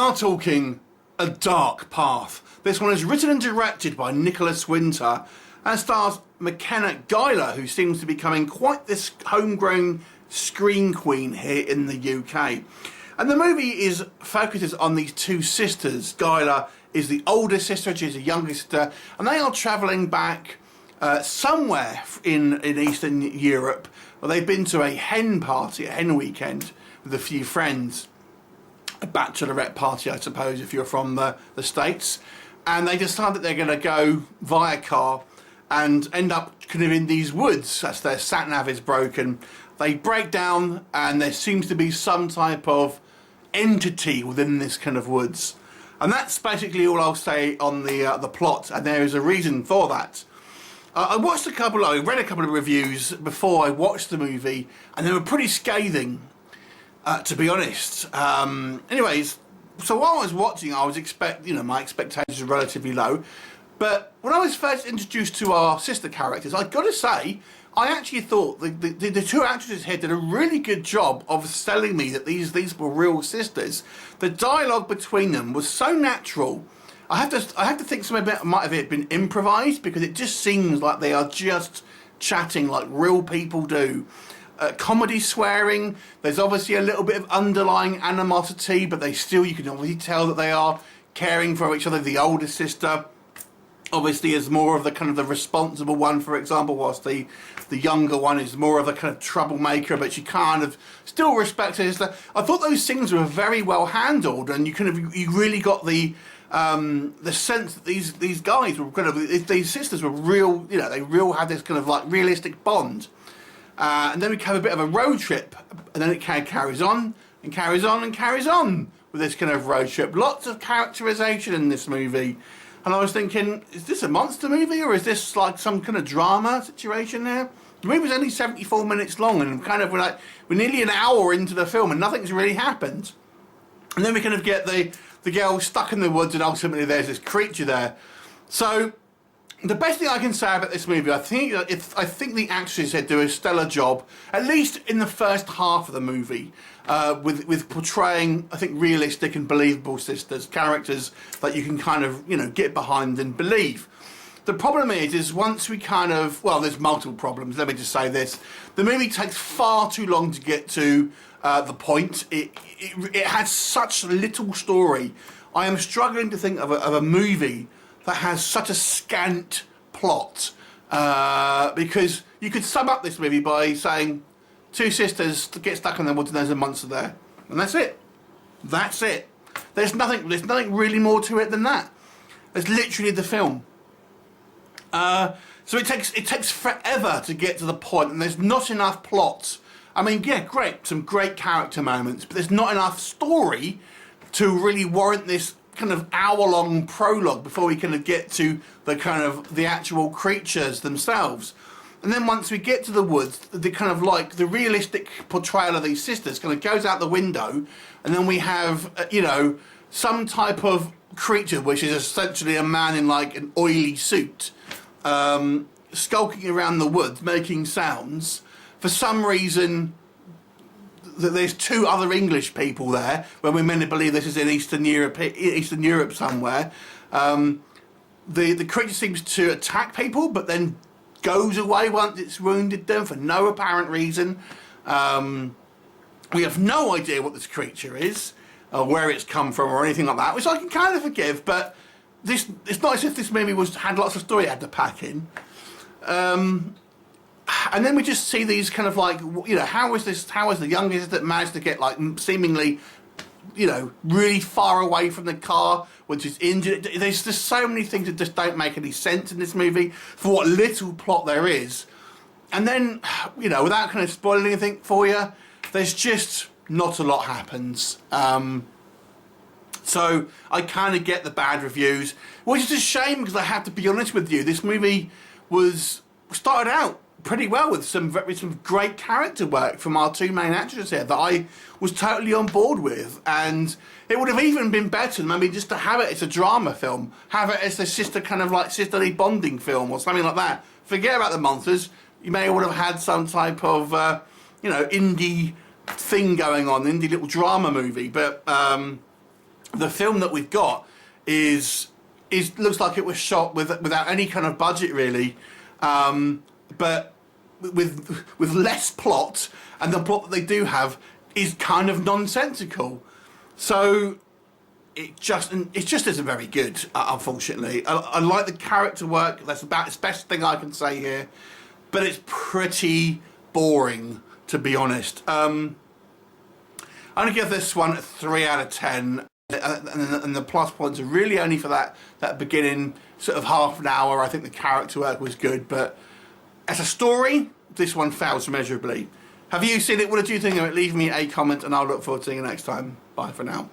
are talking a dark path. This one is written and directed by Nicholas Winter and stars Makenna Guyler, who seems to be becoming quite this homegrown screen queen here in the UK. And the movie focuses on these two sisters. Guyler is the older sister, she's the younger sister, and they are travelling back somewhere in Eastern Europe, where they've been to a hen party, a hen weekend, with a few friends. A bachelorette party, I suppose, if you're from the States. And they decide that they're going to go via car and end up kind of in these woods as their sat-nav is broken. They break down and there seems to be some type of entity within this kind of woods. And that's basically all I'll say on the plot, and there is a reason for that. I read a couple of reviews before I watched the movie, and they were pretty scathing. To be honest. Anyways, so while I was watching, I was my expectations were relatively low. But when I was first introduced to our sister characters, I've got to say, I actually thought the two actresses here did a really good job of selling me that these were real sisters. The dialogue between them was so natural. I have to think some of it might have been improvised, because it just seems like they are just chatting like real people do. Comedy swearing, there's obviously a little bit of underlying animosity, but you can obviously tell that they are caring for each other. The older sister obviously is more of the kind of the responsible one, for example, whilst the younger one is more of a kind of troublemaker, but she kind of still respects her sister. I thought those things were very well handled, and you really got the sense that these guys were kind of, these sisters were real, they had this kind of like realistic bond. And then we have a bit of a road trip, and then it kind of carries on and carries on and carries on with this kind of road trip. Lots of characterization in this movie, and I was thinking, is this a monster movie, or is this like some kind of drama situation there? The movie was only 74 minutes long, and we're nearly an hour into the film and nothing's really happened. And then we kind of get the girl stuck in the woods, and ultimately there's this creature there. So the best thing I can say about this movie, I think the actresses here do a stellar job, at least in the first half of the movie, with portraying, I think, realistic and believable sisters, characters that you can kind of, get behind and believe. The problem is once we there's multiple problems, let me just say this. The movie takes far too long to get to the point. It has such little story. I am struggling to think of a movie that has such a scant plot, because you could sum up this movie by saying two sisters get stuck in the woods and there's a monster there, and that's it. That's it. There's nothing really more to it than that. It's literally the film. So it takes forever to get to the point, and there's not enough plot. I mean, yeah, great, some great character moments, but there's not enough story to really warrant this kind of hour-long prologue before we kind of get to the actual creatures themselves. And then once we get to the woods, the kind of like the realistic portrayal of these sisters kind of goes out the window, and then we have some type of creature which is essentially a man in like an oily suit, skulking around the woods making sounds. For some reason, that there's two other English people there, when we're meant to believe this is in Eastern Europe somewhere. The creature seems to attack people, but then goes away once it's wounded them for no apparent reason. We have no idea what this creature is, or where it's come from, or anything like that, which I can kind of forgive. But it's not as if this movie had lots of story it had to pack in. And then we just see these kind of like, how is the youngest that managed to get like seemingly, really far away from the car when she's injured? There's just so many things that just don't make any sense in this movie for what little plot there is. And then, without kind of spoiling anything for you, there's just not a lot happens. So I kind of get the bad reviews, which is a shame, because I have to be honest with you, this movie started out pretty well with some great character work from our two main actresses here that I was totally on board with, and it would have even been better maybe just to have it as a drama film, have it as a sisterly bonding film or something like that. Forget about the monsters. You may would have had some type of indie thing going on, indie little drama movie, but the film that we've got is looks like it was shot without any kind of budget really, but with less plot, and the plot that they do have is kind of nonsensical. So it just isn't very good, unfortunately. I like the character work. That's about the best thing I can say here, but it's pretty boring, to be honest. I'm gonna give this one a 3 out of 10. And the plus points are really only for that beginning sort of half an hour. I think the character work was good, but as a story, this one fails miserably. Have you seen it? What did you think of it? Leave me a comment and I'll look forward to seeing you next time. Bye for now.